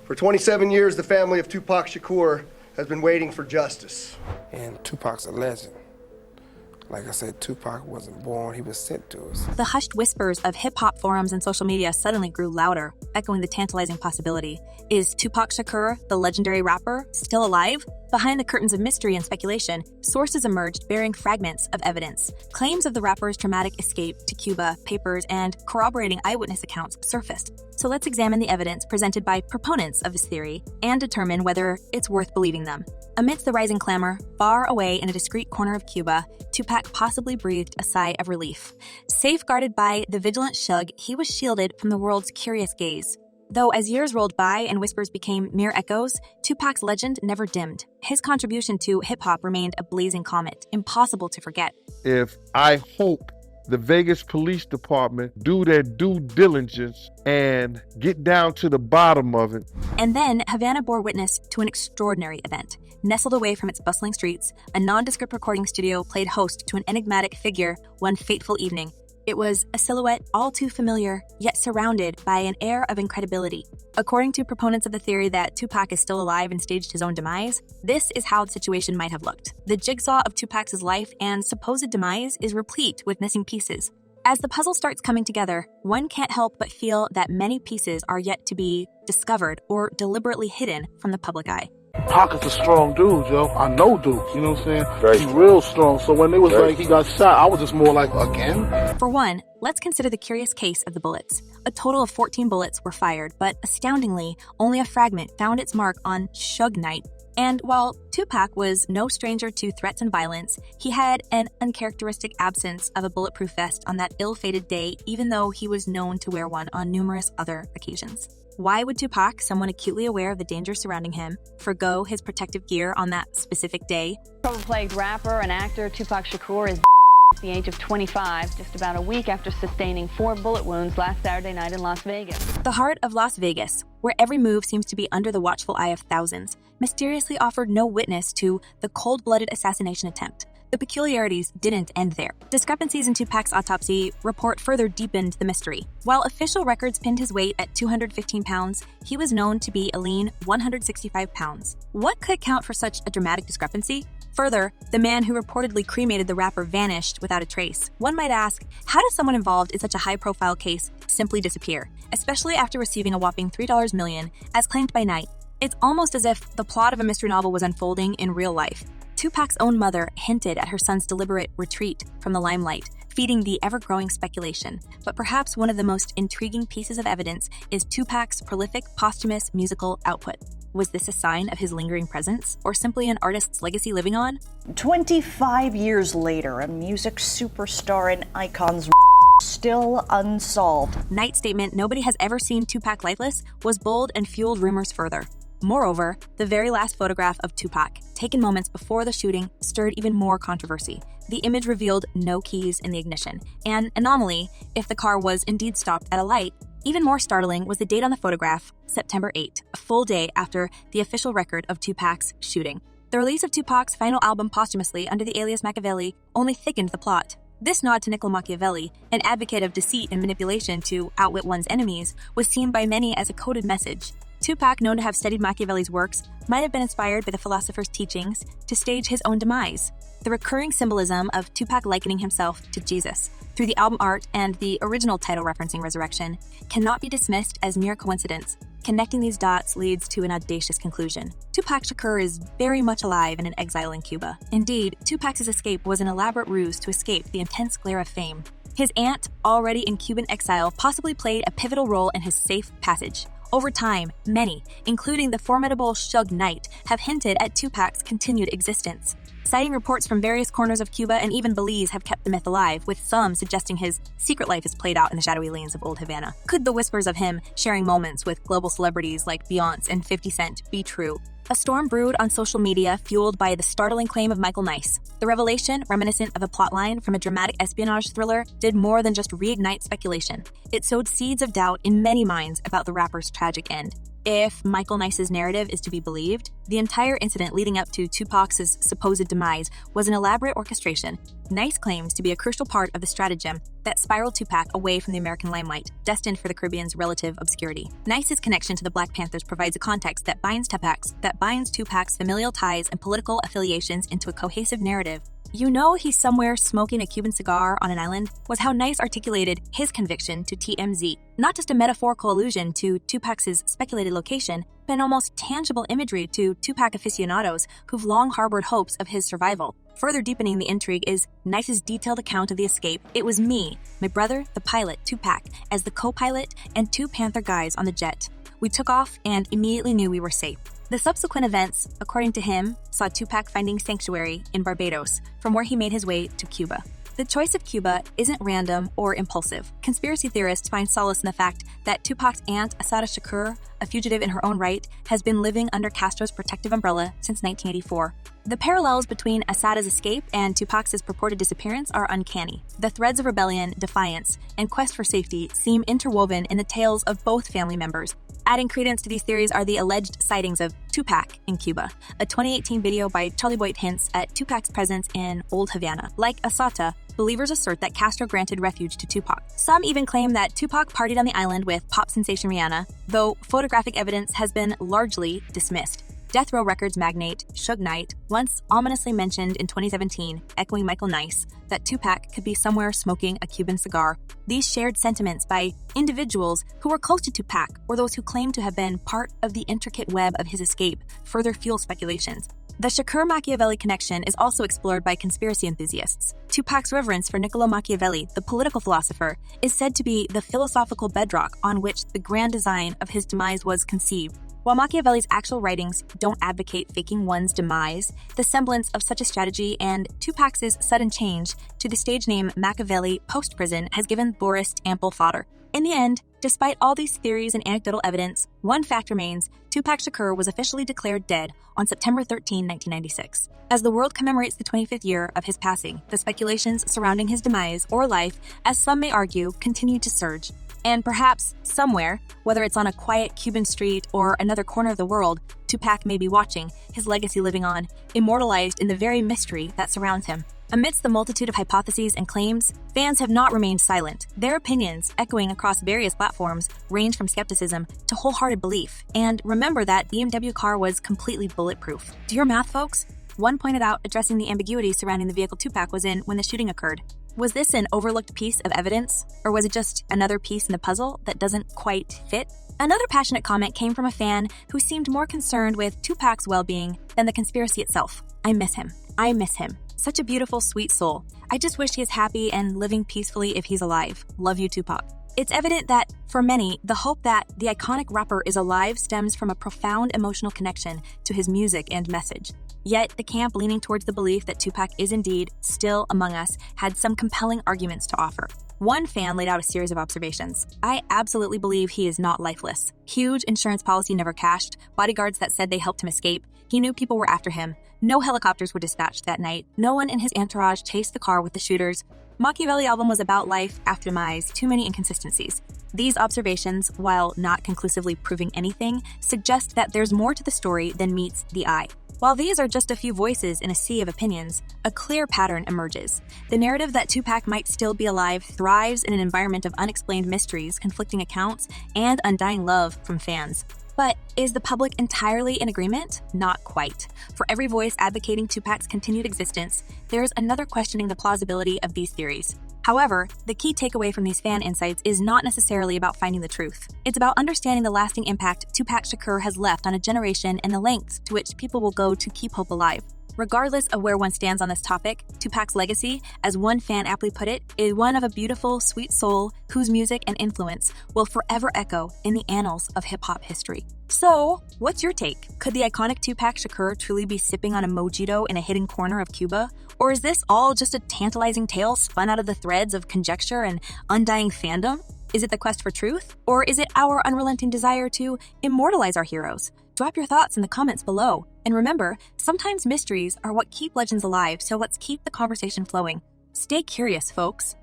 For 27 years, the family of Tupac Shakur has been waiting for justice. And Tupac's a legend. Like I said, Tupac wasn't born, he was sent to us. The hushed whispers of hip-hop forums and social media suddenly grew louder, echoing the tantalizing possibility. Is Tupac Shakur, the legendary rapper, still alive? Behind the curtains of mystery and speculation, sources emerged bearing fragments of evidence. Claims of the rapper's traumatic escape to Cuba, papers, and corroborating eyewitness accounts surfaced. So let's examine the evidence presented by proponents of this theory and determine whether it's worth believing them. Amidst the rising clamor, far away in a discreet corner of Cuba, Tupac possibly breathed a sigh of relief. Safeguarded by the vigilant Shug, he was shielded from the world's curious gaze. Though as years rolled by and whispers became mere echoes, Tupac's legend never dimmed. His contribution to hip-hop remained a blazing comet, impossible to forget. If I hope the Vegas Police Department do their due diligence and get down to the bottom of it. And then Havana bore witness to an extraordinary event. Nestled away from its bustling streets, a nondescript recording studio played host to an enigmatic figure one fateful evening. It was a silhouette all too familiar, yet surrounded by an air of incredibility. According to proponents of the theory that Tupac is still alive and staged his own demise, this is how the situation might have looked. The jigsaw of Tupac's life and supposed demise is replete with missing pieces. As the puzzle starts coming together, one can't help but feel that many pieces are yet to be discovered or deliberately hidden from the public eye. Pac is a strong dude, yo. I know dude, you know what I'm saying? Right. He's real strong. So when it was like he got shot, I was just more like, again? For one, let's consider the curious case of the bullets. A total of 14 bullets were fired, but astoundingly, only a fragment found its mark on Suge Knight. And while Tupac was no stranger to threats and violence, he had an uncharacteristic absence of a bulletproof vest on that ill-fated day, even though he was known to wear one on numerous other occasions. Why would Tupac, someone acutely aware of the dangers surrounding him, forgo his protective gear on that specific day? Trauma-plagued rapper and actor Tupac Shakur is at the age of 25, just about a week after sustaining 4 bullet wounds last Saturday night in Las Vegas. The heart of Las Vegas, where every move seems to be under the watchful eye of thousands, mysteriously offered no witness to the cold-blooded assassination attempt. The peculiarities didn't end there. Discrepancies in Tupac's autopsy report further deepened the mystery. While official records pinned his weight at 215 pounds, he was known to be a lean 165 pounds. What could account for such a dramatic discrepancy? Further, the man who reportedly cremated the rapper vanished without a trace. One might ask, how does someone involved in such a high-profile case simply disappear, especially after receiving a whopping $3 million, as claimed by Knight? It's almost as if the plot of a mystery novel was unfolding in real life. Tupac's own mother hinted at her son's deliberate retreat from the limelight, feeding the ever-growing speculation. But perhaps one of the most intriguing pieces of evidence is Tupac's prolific posthumous musical output. Was this a sign of his lingering presence, or simply an artist's legacy living on? 25 years later, a music superstar and icon's still unsolved. Knight's statement, "Nobody has ever seen Tupac lifeless," was bold and fueled rumors further. Moreover, the very last photograph of Tupac, taken moments before the shooting, stirred even more controversy. The image revealed no keys in the ignition, an anomaly if the car was indeed stopped at a light. Even more startling was the date on the photograph, September 8, a full day after the official record of Tupac's shooting. The release of Tupac's final album posthumously under the alias Machiavelli only thickened the plot. This nod to Niccolo Machiavelli, an advocate of deceit and manipulation to outwit one's enemies, was seen by many as a coded message. Tupac, known to have studied Machiavelli's works, might have been inspired by the philosopher's teachings to stage his own demise. The recurring symbolism of Tupac likening himself to Jesus through the album art and the original title referencing resurrection cannot be dismissed as mere coincidence. Connecting these dots leads to an audacious conclusion. Tupac Shakur is very much alive and in exile in Cuba. Indeed, Tupac's escape was an elaborate ruse to escape the intense glare of fame. His aunt, already in Cuban exile, possibly played a pivotal role in his safe passage. Over time, many, including the formidable Suge Knight, have hinted at Tupac's continued existence. Citing reports from various corners of Cuba and even Belize have kept the myth alive, with some suggesting his secret life is played out in the shadowy lanes of old Havana. Could the whispers of him sharing moments with global celebrities like Beyonce and 50 Cent be true? A storm brewed on social media, fueled by the startling claim of Michael Nice. The revelation, reminiscent of a plotline from a dramatic espionage thriller, did more than just reignite speculation. It sowed seeds of doubt in many minds about the rapper's tragic end. If Michael Nice's narrative is to be believed, the entire incident leading up to Tupac's supposed demise was an elaborate orchestration. Nice claims to be a crucial part of the stratagem that spiraled Tupac away from the American limelight, destined for the Caribbean's relative obscurity. Nice's connection to the Black Panthers provides a context that binds Tupac's familial ties and political affiliations into a cohesive narrative. "You know he's somewhere smoking a Cuban cigar on an island" was how Nice articulated his conviction to TMZ. Not just a metaphorical allusion to Tupac's speculated location, but an almost tangible imagery to Tupac aficionados who've long harbored hopes of his survival. Further deepening the intrigue is Nice's detailed account of the escape. "It was me, my brother, the pilot, Tupac, as the co-pilot, and 2 Panther guys on the jet. We took off and immediately knew we were safe." The subsequent events, according to him, saw Tupac finding sanctuary in Barbados, from where he made his way to Cuba. The choice of Cuba isn't random or impulsive. Conspiracy theorists find solace in the fact that Tupac's aunt, Assata Shakur, a fugitive in her own right, has been living under Castro's protective umbrella since 1984. The parallels between Assata's escape and Tupac's purported disappearance are uncanny. The threads of rebellion, defiance, and quest for safety seem interwoven in the tales of both family members. Adding credence to these theories are the alleged sightings of Tupac in Cuba. A 2018 video by Charlie Boyd hints at Tupac's presence in Old Havana. Like Assata, believers assert that Castro granted refuge to Tupac. Some even claim that Tupac partied on the island with pop sensation Rihanna, though photographic evidence has been largely dismissed. Death Row Records magnate Suge Knight once ominously mentioned in 2017, echoing Michael Nice, that Tupac could be somewhere smoking a Cuban cigar. These shared sentiments by individuals who were close to Tupac or those who claim to have been part of the intricate web of his escape further fuel speculations. The Shakur-Machiavelli connection is also explored by conspiracy enthusiasts. Tupac's reverence for Niccolo Machiavelli, the political philosopher, is said to be the philosophical bedrock on which the grand design of his demise was conceived. While Machiavelli's actual writings don't advocate faking one's demise, the semblance of such a strategy and Tupac's sudden change to the stage name Machiavelli post-prison has given Boris ample fodder. In the end, despite all these theories and anecdotal evidence, one fact remains: Tupac Shakur was officially declared dead on September 13, 1996. As the world commemorates the 25th year of his passing, the speculations surrounding his demise or life, as some may argue, continue to surge. And perhaps somewhere, whether it's on a quiet Cuban street or another corner of the world, Tupac may be watching, his legacy living on, immortalized in the very mystery that surrounds him. Amidst the multitude of hypotheses and claims, fans have not remained silent. Their opinions, echoing across various platforms, range from skepticism to wholehearted belief. And remember that BMW car was completely bulletproof. Do your math, folks? One pointed out addressing the ambiguity surrounding the vehicle Tupac was in when the shooting occurred. Was this an overlooked piece of evidence, or was it just another piece in the puzzle that doesn't quite fit? Another passionate comment came from a fan who seemed more concerned with Tupac's well-being than the conspiracy itself. "I miss him. I miss him. Such a beautiful, sweet soul. I just wish he is happy and living peacefully if he's alive. Love you, Tupac." It's evident that, for many, the hope that the iconic rapper is alive stems from a profound emotional connection to his music and message. Yet, the camp leaning towards the belief that Tupac is indeed still among us had some compelling arguments to offer. One fan laid out a series of observations. "I absolutely believe he is not lifeless. Huge insurance policy never cashed, bodyguards that said they helped him escape. He knew people were after him. No helicopters were dispatched that night. No one in his entourage chased the car with the shooters. Machiavelli album was about life after demise, too many inconsistencies." These observations, while not conclusively proving anything, suggest that there's more to the story than meets the eye. While these are just a few voices in a sea of opinions, a clear pattern emerges. The narrative that Tupac might still be alive thrives in an environment of unexplained mysteries, conflicting accounts, and undying love from fans. But is the public entirely in agreement? Not quite. For every voice advocating Tupac's continued existence, there's another questioning the plausibility of these theories. However, the key takeaway from these fan insights is not necessarily about finding the truth. It's about understanding the lasting impact Tupac Shakur has left on a generation and the lengths to which people will go to keep hope alive. Regardless of where one stands on this topic, Tupac's legacy, as one fan aptly put it, is one of a beautiful, sweet soul whose music and influence will forever echo in the annals of hip-hop history. So, what's your take? Could the iconic Tupac Shakur truly be sipping on a mojito in a hidden corner of Cuba? Or is this all just a tantalizing tale spun out of the threads of conjecture and undying fandom? Is it the quest for truth? Or is it our unrelenting desire to immortalize our heroes? Drop your thoughts in the comments below. And remember, sometimes mysteries are what keep legends alive, so let's keep the conversation flowing. Stay curious, folks.